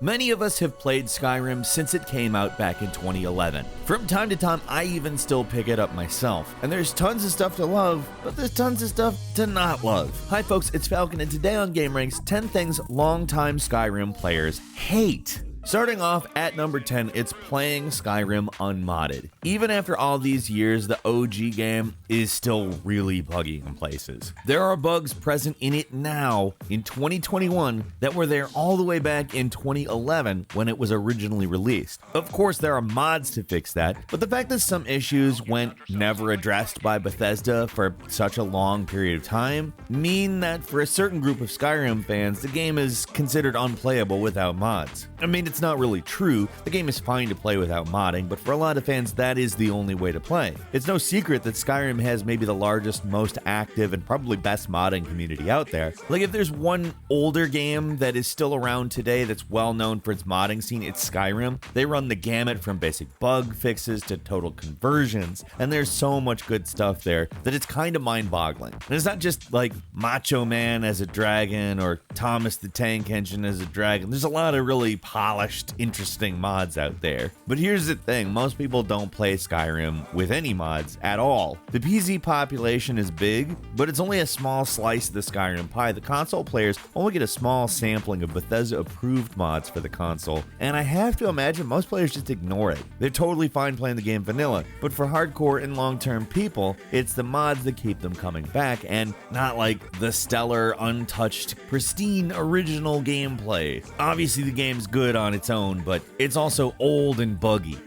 Many of us have played Skyrim since it came out back in 2011. From time to time, I even still pick it up myself. And there's tons of stuff to love, but there's tons of stuff to not love. Hi folks, it's Falcon, and today on gameranx, 10 things longtime Skyrim players hate. Starting off at number 10, it's playing Skyrim Unmodded. Even after all these years, the OG game is still really buggy in places. There are bugs present in it now, in 2021, that were there all the way back in 2011 when it was originally released. Of course, there are mods to fix that, but the fact that some issues went never addressed by Bethesda for such a long period of time mean that for a certain group of Skyrim fans, the game is considered unplayable without mods. I mean, it's not really true. The game is fine to play without modding, but for a lot of fans, that is the only way to play. It's no secret that Skyrim has maybe the largest, most active, and probably best modding community out there. Like, if there's one older game that is still around today that's well known for its modding scene, it's Skyrim. They run the gamut from basic bug fixes to total conversions, and there's so much good stuff there that it's kind of mind-boggling. And it's not just like Macho Man as a dragon or Thomas the Tank Engine as a dragon. There's a lot of really polished, interesting mods out there. But here's the thing, most people don't play Skyrim with any mods at all. The PC population is big, but it's only a small slice of the Skyrim pie. The console players only get a small sampling of Bethesda approved mods for the console, and I have to imagine most players just ignore it. They're totally fine playing the game vanilla, but for hardcore and long-term people, it's the mods that keep them coming back, and not like the stellar, untouched, pristine original gameplay. Obviously the game's good on its own, but it's also old and buggy.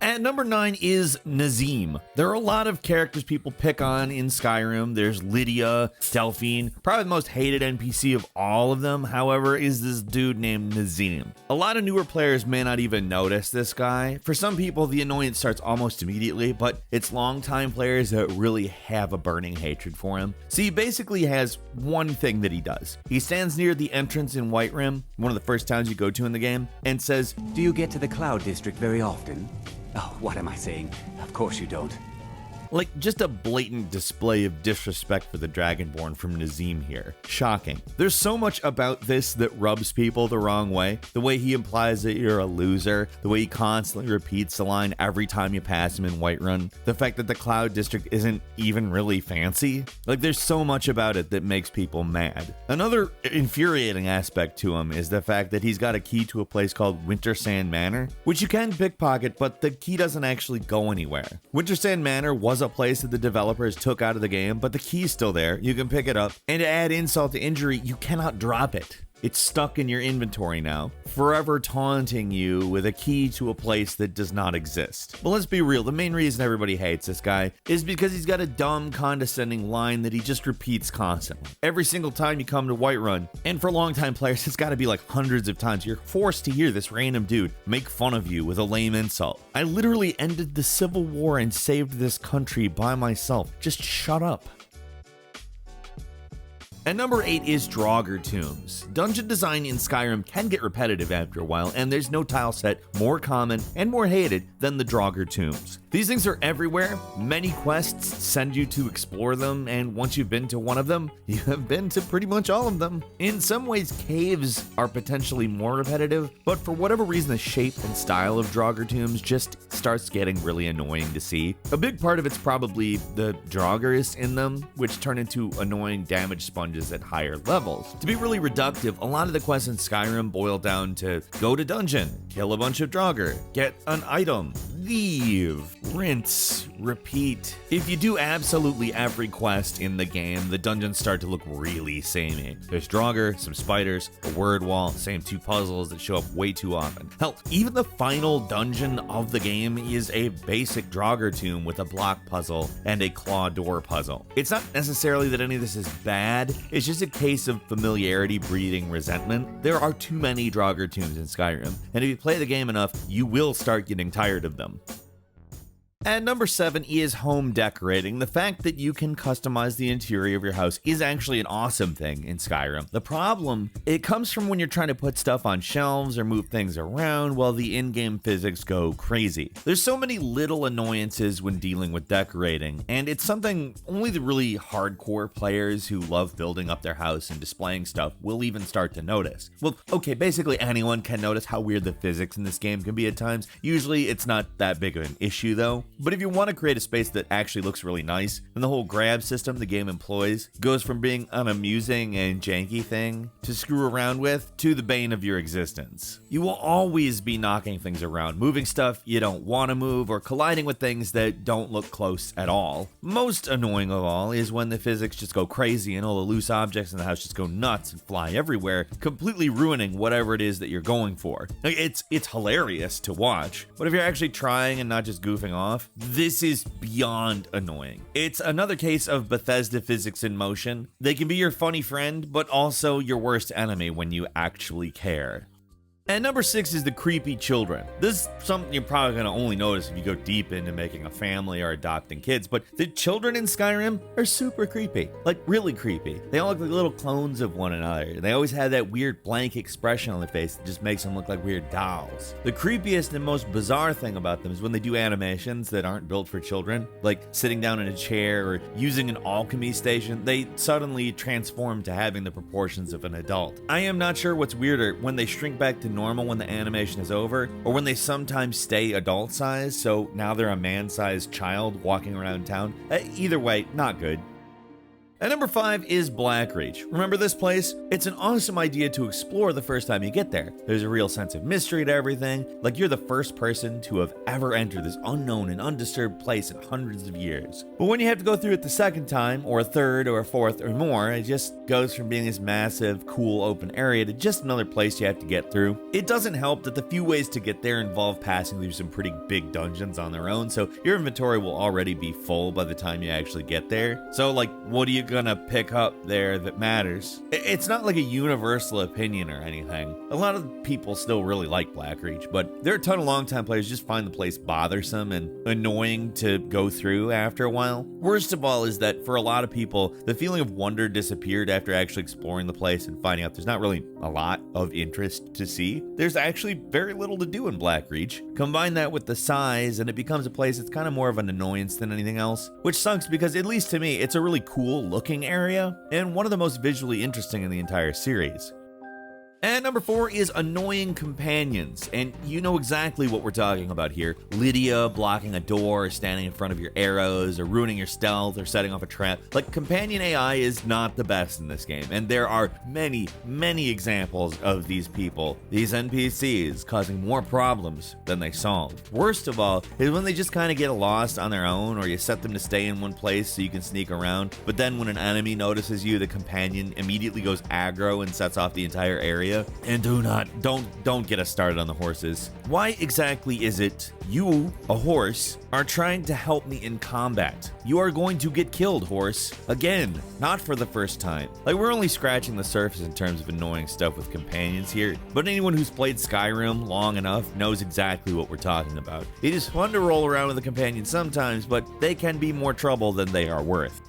At number 9 is Nazeem. There are a lot of characters people pick on in Skyrim. There's Lydia, Delphine. Probably the most hated NPC of all of them, however, is this dude named Nazeem. A lot of newer players may not even notice this guy. For some people, the annoyance starts almost immediately, but it's longtime players that really have a burning hatred for him. So he basically has one thing that he does. He stands near the entrance in Whiterun, one of the first towns you go to in the game, and says, "Do you get to the Cloud District very often?" Oh, what am I saying? Of course you don't. Like, just a blatant display of disrespect for the Dragonborn from Nazeem here. Shocking. There's so much about this that rubs people the wrong way. The way he implies that you're a loser, the way he constantly repeats the line every time you pass him in Whiterun, the fact that the Cloud District isn't even really fancy. Like, there's so much about it that makes people mad. Another infuriating aspect to him is the fact that he's got a key to a place called Wintersand Manor, which you can pickpocket, but the key doesn't actually go anywhere. Wintersand Manor was a place that the developers took out of the game, but the key's still there. You can pick it up, and to add insult to injury, you cannot drop it. It's stuck in your inventory now, forever taunting you with a key to a place that does not exist. But let's be real, the main reason everybody hates this guy is because he's got a dumb, condescending line that he just repeats constantly. Every single time you come to Whiterun, and for longtime players, it's gotta be like hundreds of times, you're forced to hear this random dude make fun of you with a lame insult. I literally ended the Civil War and saved this country by myself. Just shut up. And number 8 is Draugr tombs. Dungeon design in Skyrim can get repetitive after a while, and there's no tile set more common and more hated than the Draugr tombs. These things are everywhere. Many quests send you to explore them, and once you've been to one of them, you have been to pretty much all of them. In some ways, caves are potentially more repetitive, but for whatever reason, the shape and style of Draugr tombs just starts getting really annoying to see. A big part of it's probably the Draugrs in them, which turn into annoying damage sponges at higher levels. To be really reductive, a lot of the quests in Skyrim boil down to go to dungeon, kill a bunch of Draugr, get an item, leave, rinse, repeat. If you do absolutely every quest in the game, the dungeons start to look really samey. There's Draugr, some spiders, a word wall, same 2 puzzles that show up way too often. Hell, even the final dungeon of the game is a basic Draugr tomb with a block puzzle and a claw door puzzle. It's not necessarily that any of this is bad, it's just a case of familiarity breeding resentment. There are too many Draugr tombs in Skyrim, and if you play the game enough, you will start getting tired of them. And number 7 is home decorating. The fact that you can customize the interior of your house is actually an awesome thing in Skyrim. The problem, it comes from when you're trying to put stuff on shelves or move things around while the in-game physics go crazy. There's so many little annoyances when dealing with decorating, and it's something only the really hardcore players who love building up their house and displaying stuff will even start to notice. Well, okay, basically anyone can notice how weird the physics in this game can be at times. Usually it's not that big of an issue though. But if you want to create a space that actually looks really nice, then the whole grab system the game employs goes from being an amusing and janky thing to screw around with to the bane of your existence. You will always be knocking things around, moving stuff you don't want to move, or colliding with things that don't look close at all. Most annoying of all is when the physics just go crazy and all the loose objects in the house just go nuts and fly everywhere, completely ruining whatever it is that you're going for. It's hilarious to watch, but if you're actually trying and not just goofing off, this is beyond annoying. It's another case of Bethesda physics in motion. They can be your funny friend, but also your worst enemy when you actually care. And number 6 is the creepy children. This is something you're probably going to only notice if you go deep into making a family or adopting kids, but the children in Skyrim are super creepy. Like, really creepy. They all look like little clones of one another. They always have that weird blank expression on their face that just makes them look like weird dolls. The creepiest and most bizarre thing about them is when they do animations that aren't built for children, like sitting down in a chair or using an alchemy station, they suddenly transform to having the proportions of an adult. I am not sure what's weirder, when they shrink back to normal when the animation is over, or when they sometimes stay adult size, so now they're a man-sized child walking around town. Either way, not good. And number 5 is Blackreach. Remember this place? It's an awesome idea to explore the first time you get there. There's a real sense of mystery to everything, like you're the first person to have ever entered this unknown and undisturbed place in hundreds of years. But when you have to go through it the second time, or a third, or a fourth, or more, it just goes from being this massive, cool, open area to just another place you have to get through. It doesn't help that the few ways to get there involve passing through some pretty big dungeons on their own, so your inventory will already be full by the time you actually get there. So, like, what are you gonna pick up there that matters? It's not like a universal opinion or anything. A lot of people still really like Blackreach, but there are a ton of longtime players who just find the place bothersome and annoying to go through after a while. Worst of all is that for a lot of people, the feeling of wonder disappeared after actually exploring the place and finding out there's not really a lot of interest to see. There's actually very little to do in Blackreach. Combine that with the size and it becomes a place that's kind of more of an annoyance than anything else, which sucks because, at least to me, it's a really cool looking area and one of the most visually interesting in the entire series. And number 4 is annoying companions, and you know exactly what we're talking about here. Lydia blocking a door, or standing in front of your arrows, or ruining your stealth, or setting off a trap. Like, companion AI is not the best in this game, and there are many, many examples of these people, these NPCs, causing more problems than they solve. Worst of all is when they just kind of get lost on their own, or you set them to stay in one place so you can sneak around, but then when an enemy notices you, the companion immediately goes aggro and sets off the entire area. And don't get us started on the horses. Why exactly is it you, a horse, are trying to help me in combat? You are going to get killed, horse. Again, not for the first time. Like, we're only scratching the surface in terms of annoying stuff with companions here, but anyone who's played Skyrim long enough knows exactly what we're talking about. It is fun to roll around with a companion sometimes, but they can be more trouble than they are worth.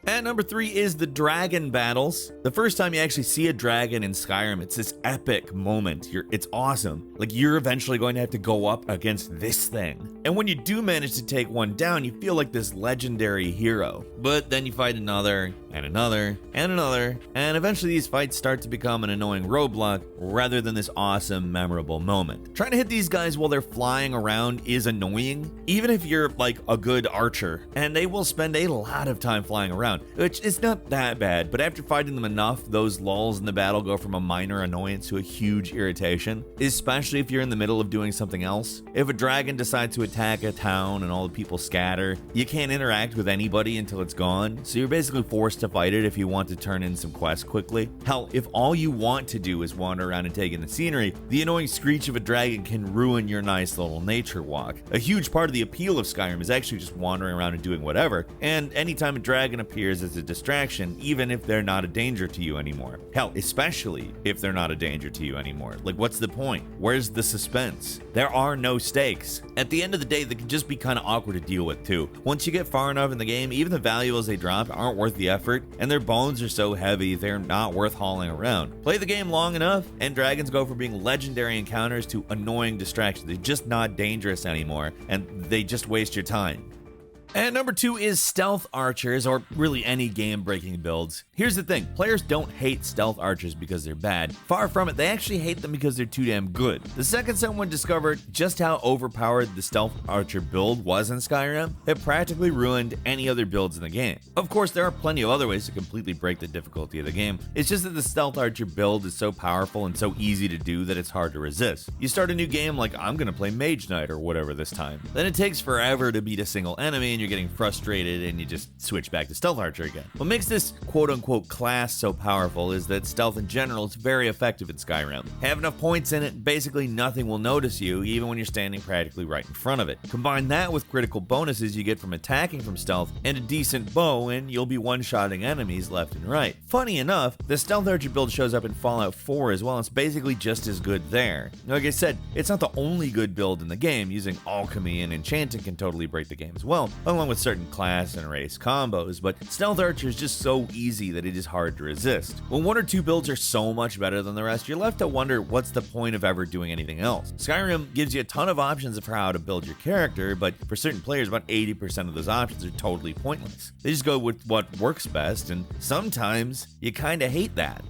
And number 3 is the dragon battles. The first time you actually see a dragon in Skyrim, it's this epic moment. It's awesome. Like, you're eventually going to have to go up against this thing. And when you do manage to take one down, you feel like this legendary hero. But then you fight another, and another, and another, and eventually these fights start to become an annoying roadblock rather than this awesome, memorable moment. Trying to hit these guys while they're flying around is annoying, even if you're like a good archer, and they will spend a lot of time flying around, which is not that bad, but after fighting them enough, those lulls in the battle go from a minor annoyance to a huge irritation, especially if you're in the middle of doing something else. If a dragon decides to attack a town and all the people scatter, you can't interact with anybody until it's gone, so you're basically forced to fight it if you want to turn in some quests quickly. Hell, if all you want to do is wander around and take in the scenery, the annoying screech of a dragon can ruin your nice little nature walk. A huge part of the appeal of Skyrim is actually just wandering around and doing whatever, and anytime a dragon appears appears as a distraction, even if they're not a danger to you anymore. Hell, especially if they're not a danger to you anymore. Like, what's the point? Where's the suspense? There are no stakes. At the end of the day, they can just be kind of awkward to deal with too. Once you get far enough in the game, even the valuables they drop aren't worth the effort, and their bones are so heavy they're not worth hauling around. Play the game long enough, and dragons go from being legendary encounters to annoying distractions. They're just not dangerous anymore, and they just waste your time. And number 2 is stealth archers, or really any game-breaking builds. Here's the thing, players don't hate stealth archers because they're bad. Far from it, they actually hate them because they're too damn good. The second someone discovered just how overpowered the stealth archer build was in Skyrim, it practically ruined any other builds in the game. Of course, there are plenty of other ways to completely break the difficulty of the game. It's just that the stealth archer build is so powerful and so easy to do that it's hard to resist. You start a new game like, I'm gonna play Mage Knight or whatever this time. Then it takes forever to beat a single enemy, and you're getting frustrated and you just switch back to stealth archer again. What makes this quote-unquote class so powerful is that stealth in general is very effective in Skyrim. Have enough points in it, basically nothing will notice you even when you're standing practically right in front of it. Combine that with critical bonuses you get from attacking from stealth and a decent bow, and you'll be one-shotting enemies left and right. Funny enough, the stealth archer build shows up in Fallout 4 as well. It's basically just as good there. Like I said, it's not the only good build in the game. Using alchemy and enchanting can totally break the game as well, along with certain class and race combos, but stealth archer is just so easy that it is hard to resist. When one or two builds are so much better than the rest, you're left to wonder what's the point of ever doing anything else. Skyrim gives you a ton of options for how to build your character, but for certain players, about 80% of those options are totally pointless. They just go with what works best, and sometimes you kinda hate that.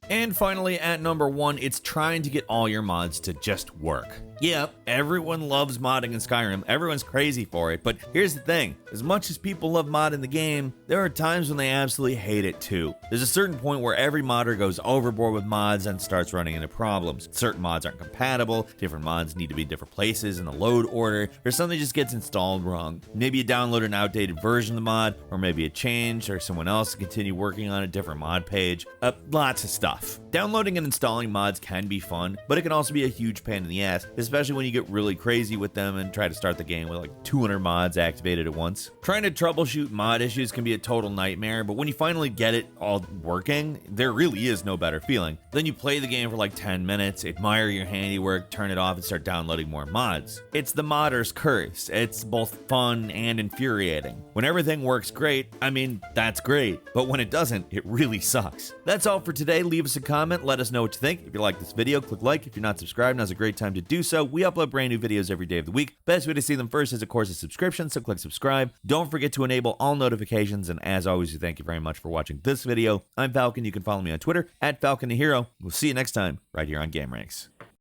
And finally, at number 1, it's trying to get all your mods to just work. Yep, everyone loves modding in Skyrim, everyone's crazy for it, but here's the thing, as much as people love modding the game, there are times when they absolutely hate it too. There's a certain point where every modder goes overboard with mods and starts running into problems. Certain mods aren't compatible, different mods need to be different places in the load order, or something just gets installed wrong. Maybe you download an outdated version of the mod, or maybe it changed, or someone else continue working on a different mod page. Lots of stuff. Downloading and installing mods can be fun, but it can also be a huge pain in the ass, especially when you get really crazy with them and try to start the game with like 200 mods activated at once. Trying to troubleshoot mod issues can be a total nightmare, but when you finally get it all working, there really is no better feeling. Then you play the game for like 10 minutes, admire your handiwork, turn it off, and start downloading more mods. It's the modder's curse. It's both fun and infuriating. When everything works great, I mean, that's great, but when it doesn't, it really sucks. That's all for today. Leave us a comment, let us know what you think. If you like this video, click like. If you're not subscribed, now's a great time to do so. We upload brand new videos every day of the week. Best way to see them first is, of course, a subscription, so click subscribe. Don't forget to enable all notifications, and as always, we thank you very much for watching this video. I'm Falcon. You can follow me on Twitter, @FalconTheHero. We'll see you next time, right here on gameranx.